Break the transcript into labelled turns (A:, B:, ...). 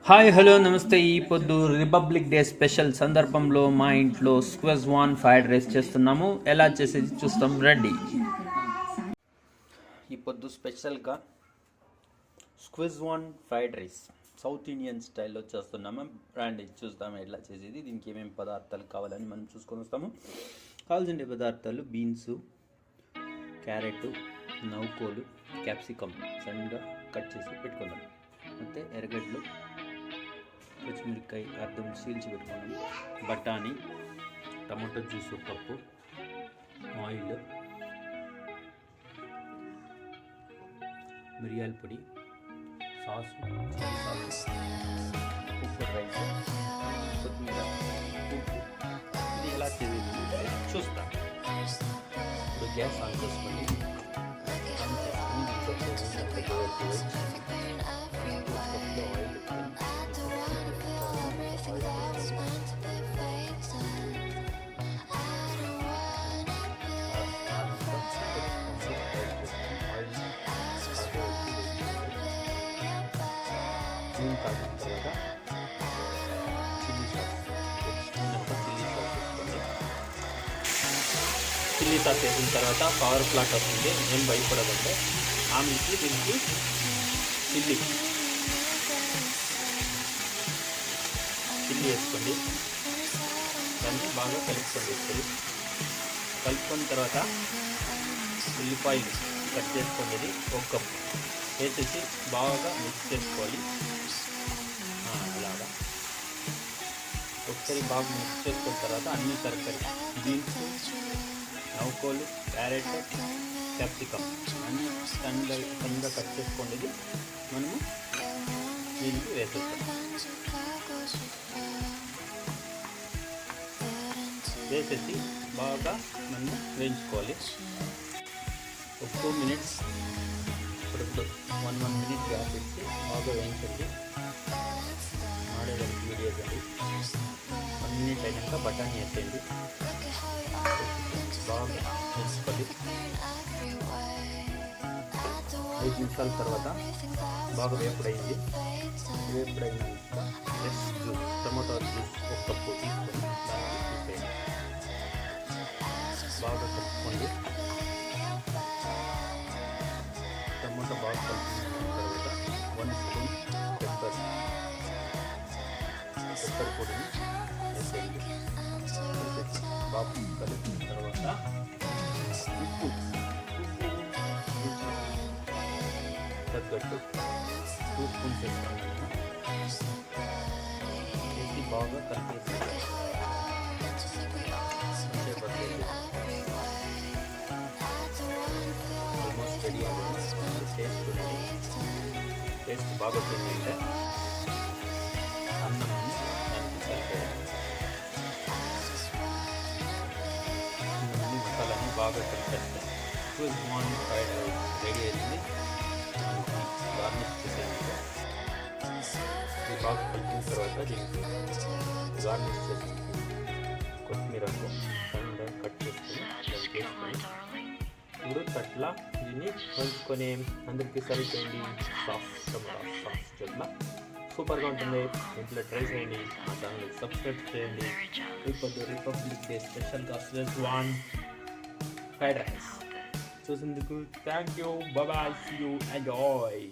A: Hi hello నమస్తే. ఈ పొద్దు రిపబ్లిక్ డే స్పెషల్ సందర్భంలో మా ఇంట్లో స్క్వెజ్వాన్ ఫ్రైడ్ రైస్ చేస్తున్నాము. ఎలా చేసేది చూస్తాం, రెడీ. ఈ పొద్దు స్పెషల్గా schezwan fried rice south Indian స్టైల్లో చేస్తున్నాము. రండి చూస్తాము ఎలా చేసేది. దీనికి ఏమేమి పదార్థాలు కావాలని మనం చూసుకొని వస్తాము. కావాల్సిన పదార్థాలు బీన్స్, క్యారెట్, నౌకోలు, క్యాప్సికమ్ సన్నగా కట్ చేసి పెట్టుకుందాం. ಮತ್ತು ఎర్రగడ్డలు, పచ్చిమిరపకాయ అర్థం సీల్చి పెట్టుకున్నాం, బఠానీ, టమాటో జ్యూస్ ఒక కప్పు, ఆయిల్, మిరియాల పొడి, సాస్, ఉప్పు, రైస్, కొత్తిమీర, ఉప్పు. ఇది ఎలా చేయాలి చూస్తాం. ఇప్పుడు గ్యాస్ ఆన్ చేసుకోండి. కాగిన తర్వాత చిల్లీ సాస్ వేసిన తర్వాత పవర్ ఫ్లాట్ వస్తుంది. ఏం భయపడదంటే ఆమెకి దీనికి చిల్లీ వేసుకోండి. దాన్ని బాగా కలుపుకోండి. కలుపుకున్న తర్వాత ఉల్లిపాయలు కట్ చేసుకోండి. ఒక కప్పు వేసేసి బాగా మిక్స్ చేసుకోవాలి. అలాగా ఒకసారి బాగా మిక్స్ చేసుకున్న తర్వాత అన్ని తరకారీ బీన్స్, నౌకోలు, క్యారెట్, క్యాప్సికమ్ అన్నీ సన్నగా కట్ చేసుకోండి. మనము దీనికి వేసేస్తాం. వేసేసి బాగా మనం వేయించుకోవాలి. ఒక 2 minutes ఇప్పుడు 1 minute గ్యాప్ ఇచ్చి బాగా వేయించండి. ఆడేదానికి వీడియో చేయండి. 1 minute అయినాక బఠానీ వేసేయండి. బాగా వేసుకోవాలి. 5 నిమిషాల తర్వాత బాగా వేపుడైంది. వేపుడైనాక టమాటో జ్యూస్ ఒక కప్పు తీసుకొని బాగా కలుపుకోండి. టమాటో బాగా కలుపుకున్న తర్వాత 1 స్పూన్ పెప్పర్ పొడిని వేసేయండి. బాగా కలుపుకున్న తర్వాత ఉప్పు తగ్గట్టు 2 స్పూన్స్ వేసుకోండి. వేసి బాగా కలిపేసి ఆల్మోస్ట్ రెడీ అవ్వాలి. టేస్ట్ బాగా వచ్చిందంటే అన్నాన్ని దానికి కలిపేయాలి. అన్ని మసాలాన్ని బాగా కలిపేస్తే స్క్వెజ్వాన్ ఫ్రైడ్ రైస్ రెడీ అయింది. గార్నిష్ చేసేయండి. ఇది బాగా కలిపిన తర్వాత దీనికి గార్నిష్ చేసి కొత్తిమీరకు సన్నగా కట్ చేసుకొని ఇప్పుడు తట్లా దీన్ని పంచుకొని అందరికీ సర్వ్ చేయండి. సాస్, టమాటా సాస్ చట్లా సూపర్గా ఉంటుంది. ఇంట్లో ట్రై చేయండి. మా ఛానల్ సబ్స్క్రైబ్ చేయండి. ఇప్పుడు రిపబ్లిక్ డే స్పెషల్గా స్క్వెజ్వాన్ ఫ్రైడ్ రైస్ చూసేందుకు thank you. Bye, see you, enjoy.